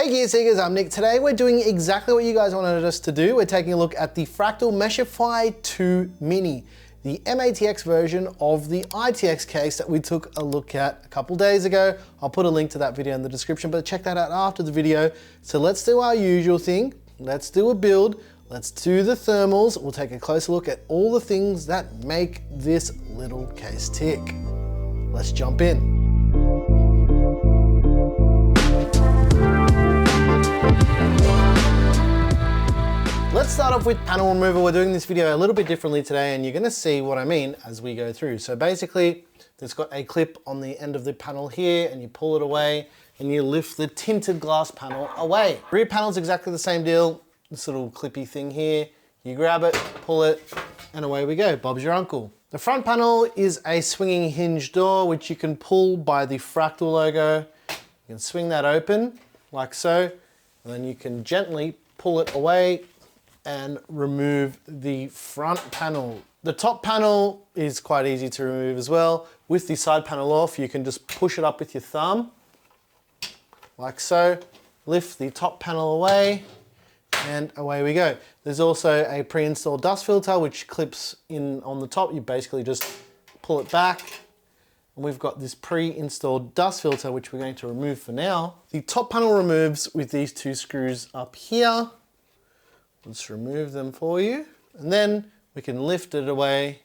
Hey Gear Seekers, I'm Nick. Today we're doing exactly what you guys wanted us to do. We're taking a look at the Fractal Meshify 2 Mini, the MATX version of the ITX case that we took a look at a couple days ago. I'll put a link to that video in the description, but check that out after the video. So let's do our usual thing. Let's do a build. Let's do the thermals. We'll take a closer look at all the things that make this little case tick. Let's jump in. Let's start off with panel removal. We're doing this video a little bit differently today, and you're gonna see what I mean as we go through. So basically, there's got a clip on the end of the panel here, and you pull it away, and you lift the tinted glass panel away. Rear panel's exactly the same deal. This little clippy thing here, you grab it, pull it, and away we go. Bob's your uncle. The front panel is a swinging hinge door, which you can pull by the Fractal logo. You can swing that open, like so, and then you can gently pull it away and remove the front panel. The top panel is quite easy to remove as well. With the side panel off, you can just push it up with your thumb, like so. Lift the top panel away, and away we go. There's also a pre-installed dust filter which clips in on the top. You basically just pull it back, and we've got this pre-installed dust filter which we're going to remove for now. The top panel removes with these two screws up here. Let's remove them for you, and then we can lift it away,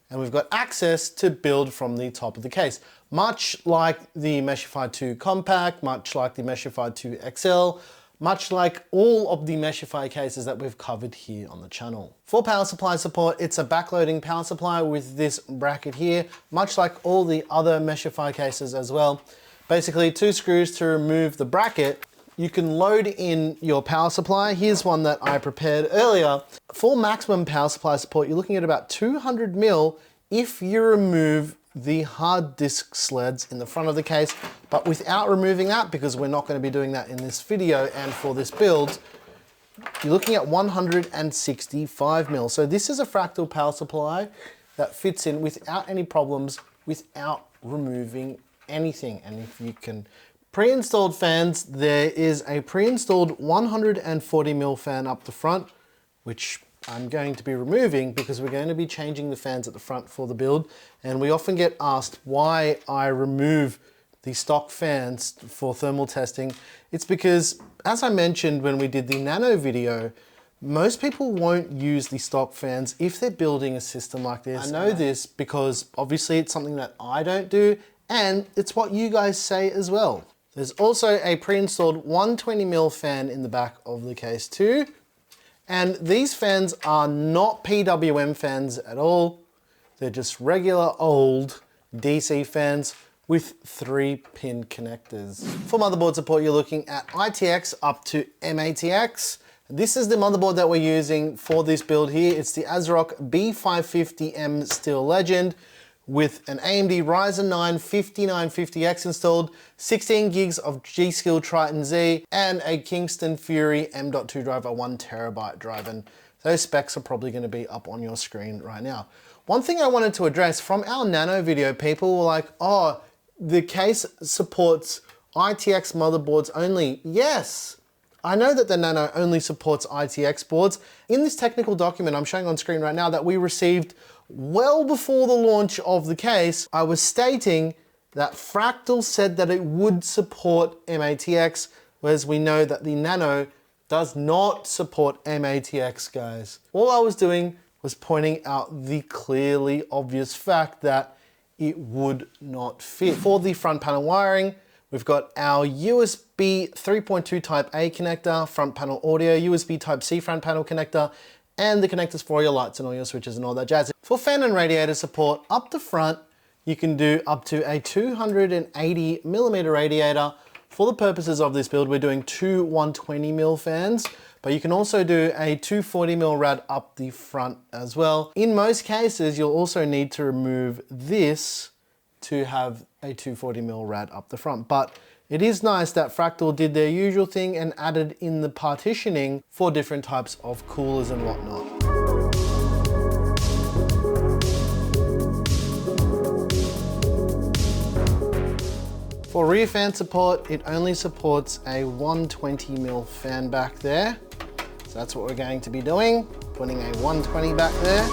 and we've got access to build from the top of the case. Much like the Meshify 2 Compact, much like the Meshify 2 XL, much like all of the Meshify cases that we've covered here on the channel. For power supply support, it's a backloading power supply with this bracket here, much like all the other Meshify cases as well. Basically, two screws to remove the bracket. You can load in your power supply. Here's one that I prepared earlier. For maximum power supply support, you're looking at about 200 mil if you remove the hard disk sleds in the front of the case, but without removing that, because we're not going to be doing that in this video and for this build, you're looking at 165 mil. So this is a Fractal power supply that fits in without any problems, without removing anything. And if you can pre-installed fans, there is a pre-installed 140 mil fan up the front, which I'm going to be removing because we're going to be changing the fans at the front for the build. And we often get asked why I remove the stock fans for thermal testing. It's because, as I mentioned when we did the Nano video, most people won't use the stock fans if they're building a system like this. I know this because obviously it's something that I don't do, and it's what you guys say as well. There's also a pre-installed 120 mil fan in the back of the case too. And these fans are not PWM fans at all. They're just regular old DC fans with 3-pin connectors. For motherboard support, you're looking at ITX up to MATX. This is the motherboard that we're using for this build here. It's the ASRock B550M Steel Legend, with an AMD Ryzen 9 5950X installed, 16 gigs of G-Skill Triton Z, and a Kingston Fury M.2 drive, a 1TB drive. And those specs are probably going to be up on your screen right now. One thing I wanted to address from our Nano video, people were like, oh, the case supports ITX motherboards only. Yes, I know that the Nano only supports ITX boards. In this technical document I'm showing on screen right now that we received well before the launch of the case, I was stating that Fractal said that it would support MATX, whereas we know that the Nano does not support MATX, guys. All I was doing was pointing out the clearly obvious fact that it would not fit. For the front panel wiring, we've got our USB 3.2 Type A connector, front panel audio, USB Type C front panel connector, and the connectors for your lights and all your switches and all that jazz. For fan and radiator support, up the front, you can do up to a 280mm radiator. For the purposes of this build, we're doing two 120mm fans, but you can also do a 240mm rad up the front as well. In most cases, you'll also need to remove this to have a 240mm rad up the front, but it is nice that Fractal did their usual thing and added in the partitioning for different types of coolers and whatnot. For rear fan support, it only supports a 120mm fan back there. So that's what we're going to be doing, putting a 120 back there.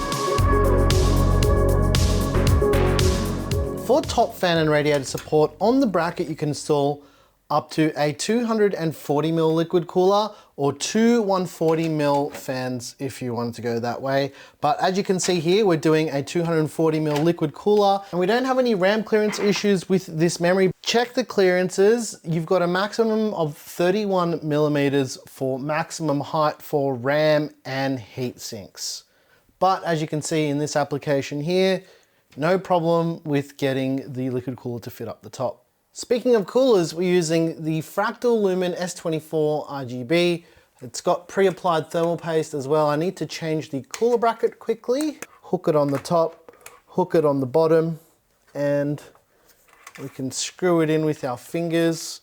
For top fan and radiator support, on the bracket you can install up to a 240mm liquid cooler or two 140mm fans if you wanted to go that way. But as you can see here, we're doing a 240mm liquid cooler and we don't have any RAM clearance issues with this memory. Check the clearances. You've got a maximum of 31mm for maximum height for RAM and heat sinks. But as you can see in this application here, no problem with getting the liquid cooler to fit up the top. Speaking of coolers, we're using the Fractal Lumen S24 RGB. It's got pre-applied thermal paste as well. I need to change the cooler bracket quickly. Hook it on the top, hook it on the bottom, and we can screw it in with our fingers.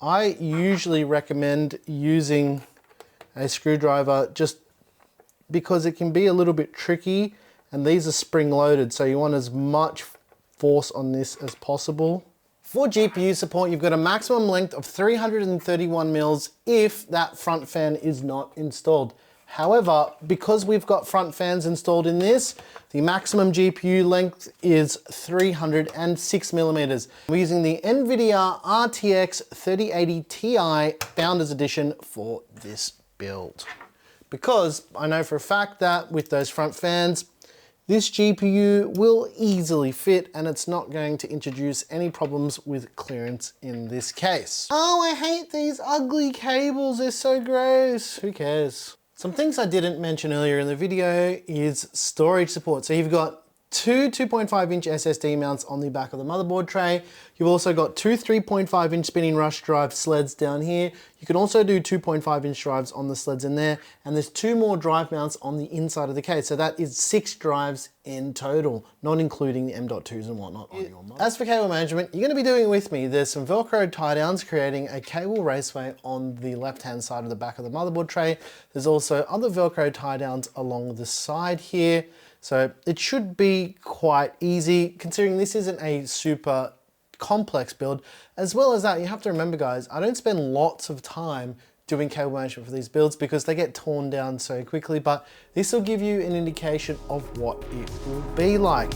I usually recommend using a screwdriver just because it can be a little bit tricky, and these are spring loaded, so you want as much force on this as possible. For GPU support, you've got a maximum length of 331mm if that front fan is not installed. However, because we've got front fans installed in this, the maximum GPU length is 306mm. We're using the NVIDIA RTX 3080 Ti Founders Edition for this build. Because I know for a fact that with those front fans, this GPU will easily fit and it's not going to introduce any problems with clearance in this case. Oh, I hate these ugly cables, they're so gross. Who cares? Some things I didn't mention earlier in the video is storage support. So you've got two 2.5-inch SSD mounts on the back of the motherboard tray. You've also got two 3.5-inch spinning rush drive sleds down here. You can also do 2.5-inch drives on the sleds in there. And there's two more drive mounts on the inside of the case. So that is 6 drives in total, not including the M.2s and whatnot on your motherboard. As for cable management, you're gonna be doing it with me. There's some Velcro tie downs creating a cable raceway on the left-hand side of the back of the motherboard tray. There's also other Velcro tie downs along the side here. So it should be quite easy considering this isn't a super complex build. As well as that, you have to remember guys, I don't spend lots of time doing cable management for these builds because they get torn down so quickly, but this will give you an indication of what it will be like.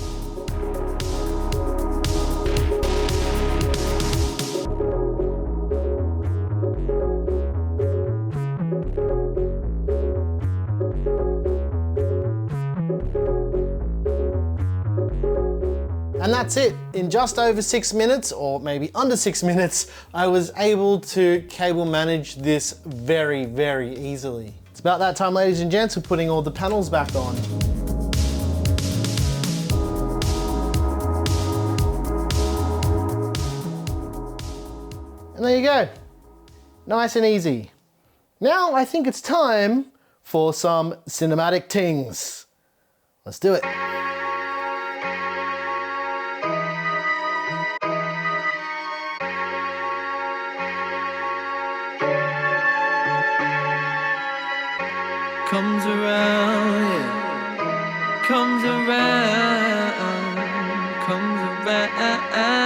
And that's it. In just over 6 minutes, or maybe under 6 minutes, I was able to cable manage this very, very easily. It's about that time, ladies and gents, we're putting all the panels back on. And there you go. Nice and easy. Now I think it's time for some cinematic tings. Let's do it. Comes around, yeah. Comes around, comes around, yeah.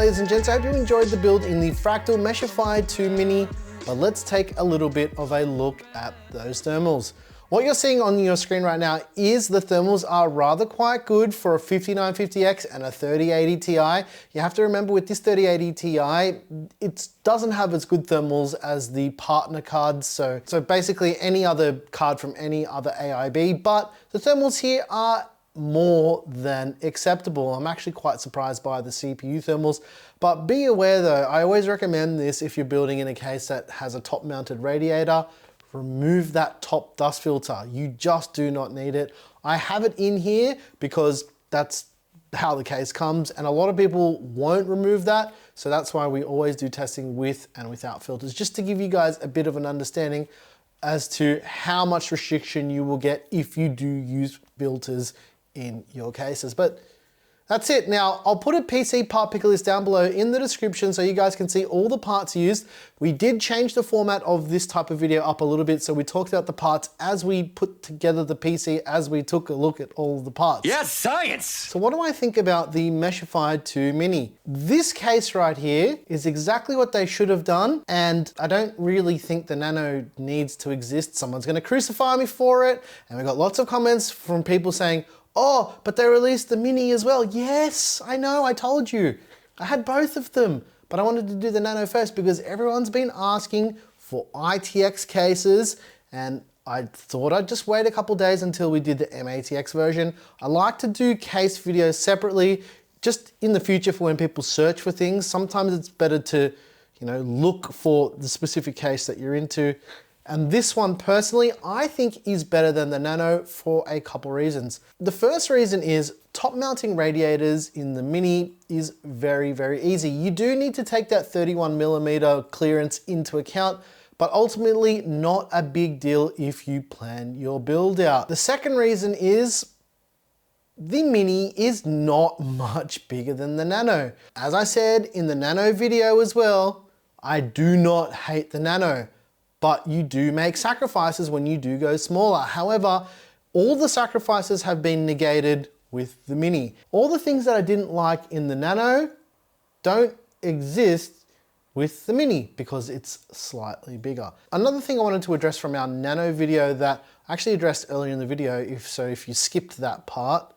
ladies and gents, I hope you enjoyed the build in the Fractal Meshify 2 Mini, but let's take a little bit of a look at those thermals. What you're seeing on your screen right now is the thermals are rather quite good for a 5950X and a 3080 Ti. You have to remember with this 3080 Ti, it doesn't have as good thermals as the partner cards. So basically any other card from any other AIB, but the thermals here are more than acceptable. I'm actually quite surprised by the CPU thermals, but be aware though, I always recommend this if you're building in a case that has a top mounted radiator. Remove that top dust filter. You just do not need it. I have it in here because that's how the case comes, and a lot of people won't remove that. So that's why we always do testing with and without filters, just to give you guys a bit of an understanding as to how much restriction you will get if you do use filters in your cases. But that's it. Now, I'll put a PC part picker list down below in the description so you guys can see all the parts used. We did change the format of this type of video up a little bit, so we talked about the parts as we put together the PC, as we took a look at all of the parts. Yes, science! So what do I think about the Meshify 2 Mini? This case right here is exactly what they should have done, and I don't really think the Nano needs to exist. Someone's gonna crucify me for it, and we got lots of comments from people saying, oh, but they released the Mini as well. Yes, I know, I told you. I had both of them, but I wanted to do the Nano first because everyone's been asking for ITX cases, and I thought I'd just wait a couple days until we did the MATX version. I like to do case videos separately, just in the future for when people search for things. Sometimes it's better to, look for the specific case that you're into. And this one personally, I think is better than the Nano for a couple reasons. The first reason is top mounting radiators in the Mini is very, very easy. You do need to take that 31mm clearance into account, but ultimately not a big deal if you plan your build out. The second reason is the Mini is not much bigger than the Nano. As I said in the Nano video as well, I do not hate the Nano. But you do make sacrifices when you do go smaller. However, all the sacrifices have been negated with the Mini. All the things that I didn't like in the Nano don't exist with the Mini because it's slightly bigger. Another thing I wanted to address from our Nano video that I actually addressed earlier in the video, if you skipped that part,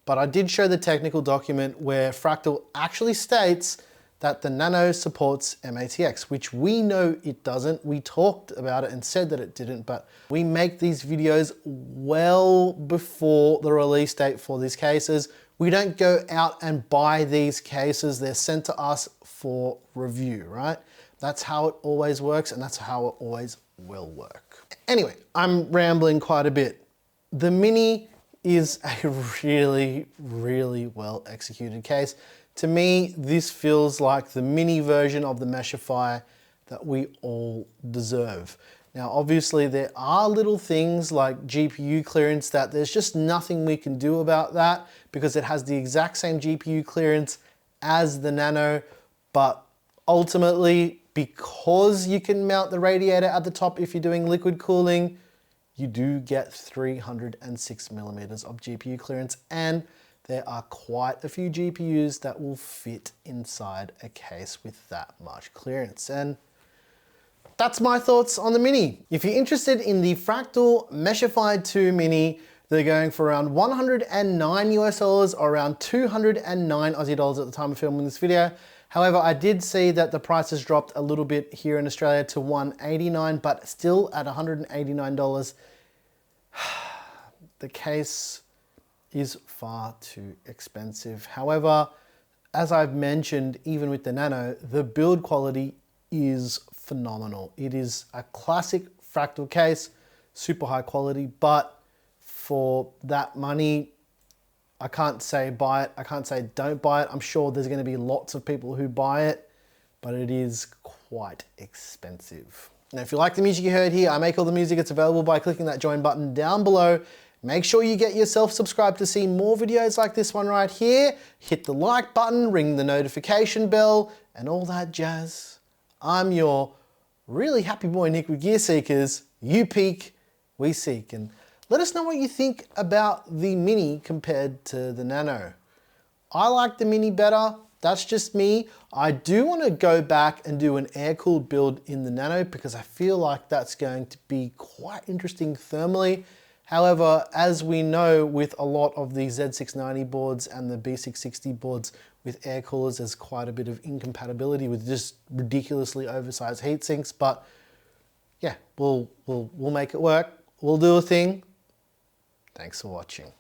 but I did show the technical document where Fractal actually states that the Nano supports MATX, which we know it doesn't. We talked about it and said that it didn't, but we make these videos well before the release date for these cases. We don't go out and buy these cases. They're sent to us for review, right? That's how it always works, and that's how it always will work. Anyway, I'm rambling quite a bit. The Mini is a really, really well executed case. To me, this feels like the Mini version of the Meshify that we all deserve. Now, obviously there are little things like GPU clearance that there's just nothing we can do about that because it has the exact same GPU clearance as the Nano, but ultimately, because you can mount the radiator at the top if you're doing liquid cooling, you do get 306mm of GPU clearance, and there are quite a few GPUs that will fit inside a case with that much clearance. And that's my thoughts on the Mini. If you're interested in the Fractal Meshify 2 Mini, they're going for around 109 US dollars or around 209 Aussie dollars at the time of filming this video. However, I did see that the price has dropped a little bit here in Australia to 189, but still at $189. The case is far too expensive. However, as I've mentioned, even with the Nano, the build quality is phenomenal. It is a classic Fractal case, super high quality, but for that money, I can't say buy it, I can't say don't buy it. I'm sure there's gonna be lots of people who buy it, but it is quite expensive. Now, if you like the music you heard here, I make all the music. It's available by clicking that join button down below. Make sure you get yourself subscribed to see more videos like this one right here. Hit the like button, ring the notification bell, and all that jazz. I'm your really happy boy Nick with Gear Seekers. You peak, we seek. And let us know what you think about the Mini compared to the Nano. I like the Mini better. that's just me. I do want to go back and do an air-cooled build in the Nano because I feel like that's going to be quite interesting thermally. However, as we know with a lot of the Z690 boards and the B660 boards with air coolers, there's quite a bit of incompatibility with just ridiculously oversized heat sinks. But yeah, we'll make it work. We'll do a thing. Thanks for watching.